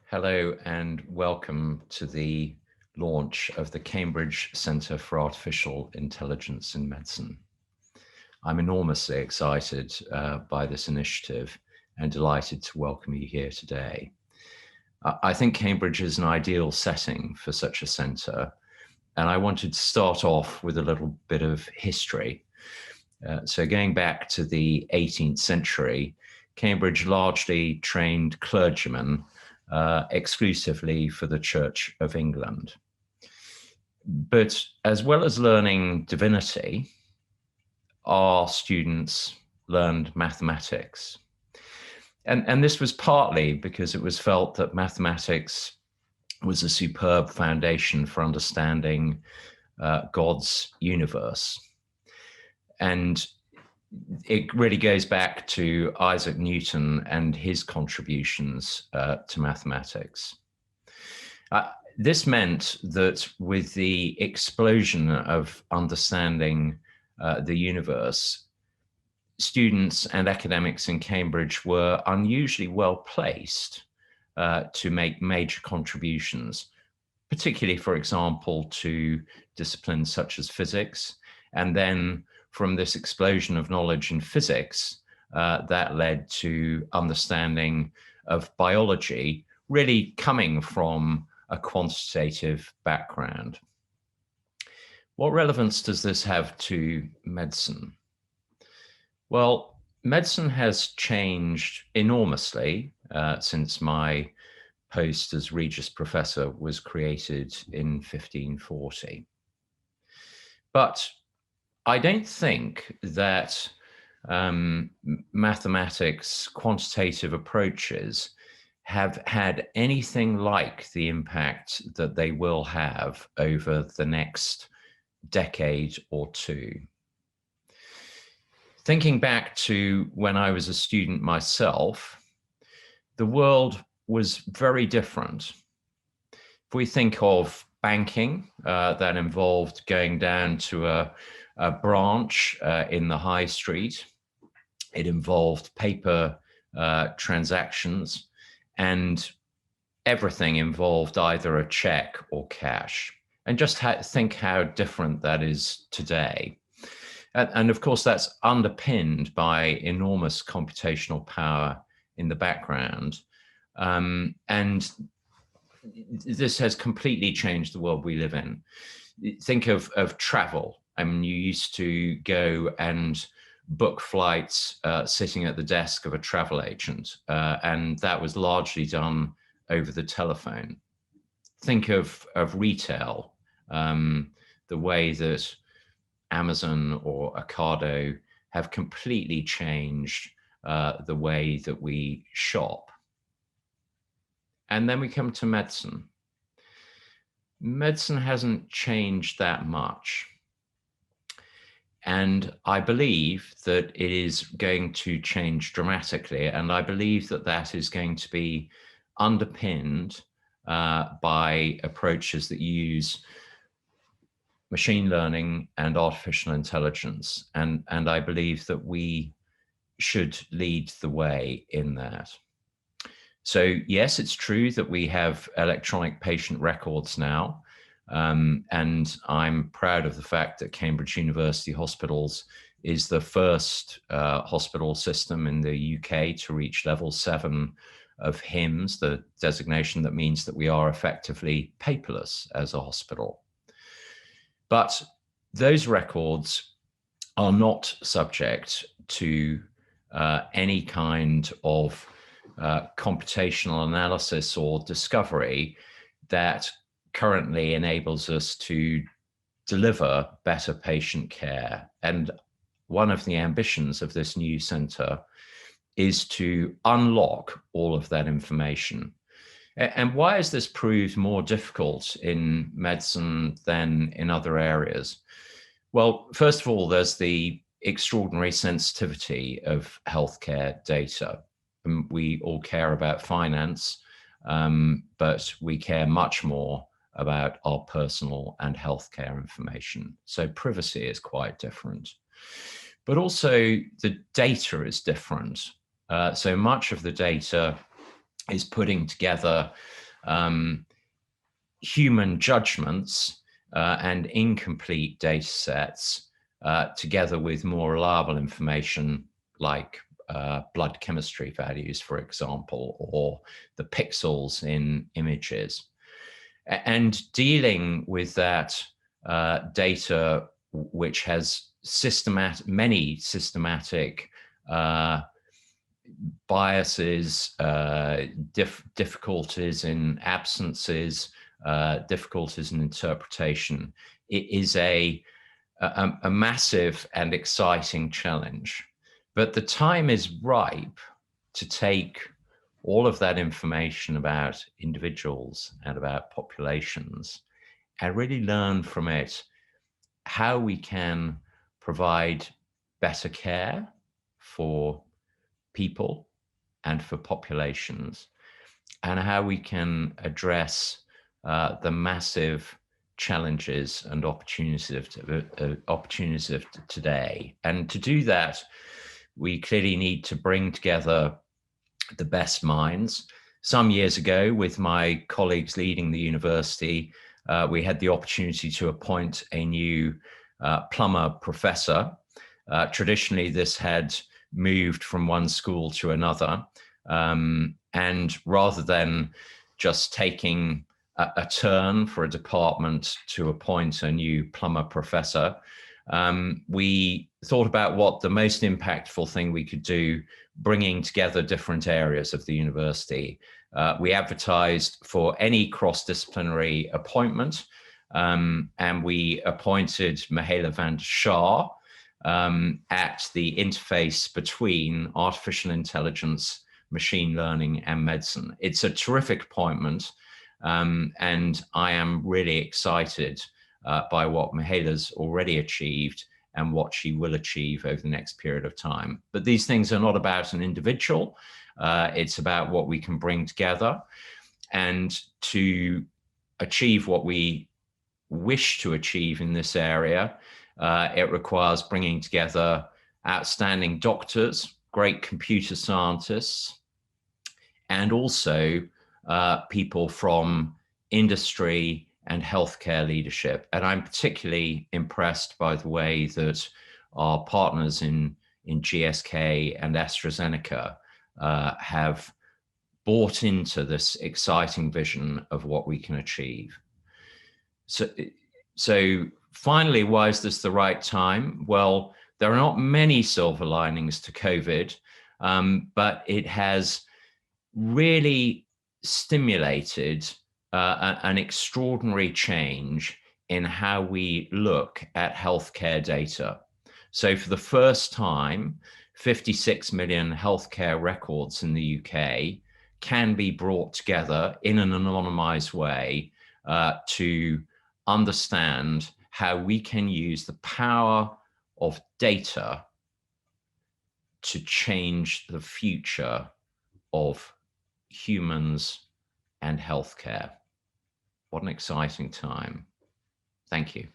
Hello and welcome to the launch of the Cambridge Centre for Artificial Intelligence in Medicine. I'm enormously excited by this initiative and delighted to welcome you here today. I think Cambridge is an ideal setting for such a centre, and I wanted to start off with a little bit of history. So going back to the 18th century, Cambridge largely trained clergymen exclusively for the Church of England. But as well as learning divinity, our students learned mathematics. And this was partly because it was felt that mathematics was a superb foundation for understanding God's universe. And it really goes back to Isaac Newton and his contributions to mathematics. This meant that with the explosion of understanding the universe, students and academics in Cambridge were unusually well placed to make major contributions, particularly, for example, to disciplines such as physics. And then from this explosion of knowledge in physics, that led to understanding of biology, really coming from a quantitative background. What relevance does this have to medicine? Well, medicine has changed enormously since my post as Regius Professor was created in 1540. But I don't think that mathematics, quantitative approaches have had anything like the impact that they will have over the next decade or two. Thinking back to when I was a student myself, the world was very different. If we think of banking, that involved going down to a branch in the high street. It involved paper transactions, and everything involved either a check or cash. And just think how different that is today. And of course, that's underpinned by enormous computational power in the background. And this has completely changed the world we live in. Think of travel. I mean, you used to go and book flights sitting at the desk of a travel agent, and that was largely done over the telephone. Think of retail, the way that Amazon or Ocado have completely changed the way that we shop. And then we come to medicine. Medicine hasn't changed that much. And I believe that it is going to change dramatically. And I believe that that is going to be underpinned by approaches that use machine learning and artificial intelligence. And I believe that we should lead the way in that. So yes, it's true that we have electronic patient records now. And I'm proud of the fact that Cambridge University Hospitals is the first hospital system in the UK to reach level 7 of HIMSS, the designation that means that we are effectively paperless as a hospital. But those records are not subject to any kind of computational analysis or discovery that currently enables us to deliver better patient care. And one of the ambitions of this new centre is to unlock all of that information. And why has this proved more difficult in medicine than in other areas? Well, first of all, there's the extraordinary sensitivity of healthcare data. We all care about finance, but we care much more about our personal and healthcare information. So privacy is quite different. But also the data is different. So much of the data is putting together human judgments and incomplete data sets together with more reliable information like blood chemistry values, for example, or the pixels in images. And dealing with that data, which has many systematic biases, difficulties in absences, difficulties in interpretation. It is a massive and exciting challenge. But the time is ripe to take all of that information about individuals and about populations and really learn from it how we can provide better care for people and for populations, and how we can address the massive challenges and opportunities of today. And to do that, we clearly need to bring together the best minds. Some years ago, with my colleagues leading the university, we had the opportunity to appoint a new plumber professor. Traditionally, this had moved from one school to another. And rather than just taking a turn for a department to appoint a new plumber professor, we thought about what the most impactful thing we could do, bringing together different areas of the university. We advertised for any cross-disciplinary appointment, and we appointed Mahela van der Shah at the interface between artificial intelligence, machine learning, and medicine. It's a terrific appointment, and I am really excited by what Mahela's already achieved and what she will achieve over the next period of time. But these things are not about an individual. It's about what we can bring together. And to achieve what we wish to achieve in this area, it requires bringing together outstanding doctors, great computer scientists, and also people from industry and healthcare leadership. And I'm particularly impressed by the way that our partners in GSK and AstraZeneca have bought into this exciting vision of what we can achieve. So finally, why is this the right time? Well, there are not many silver linings to COVID, but it has really stimulated an extraordinary change in how we look at healthcare data. So for the first time, 56 million healthcare records in the UK can be brought together in an anonymized way to understand how we can use the power of data to change the future of humans and healthcare. What an exciting time. Thank you.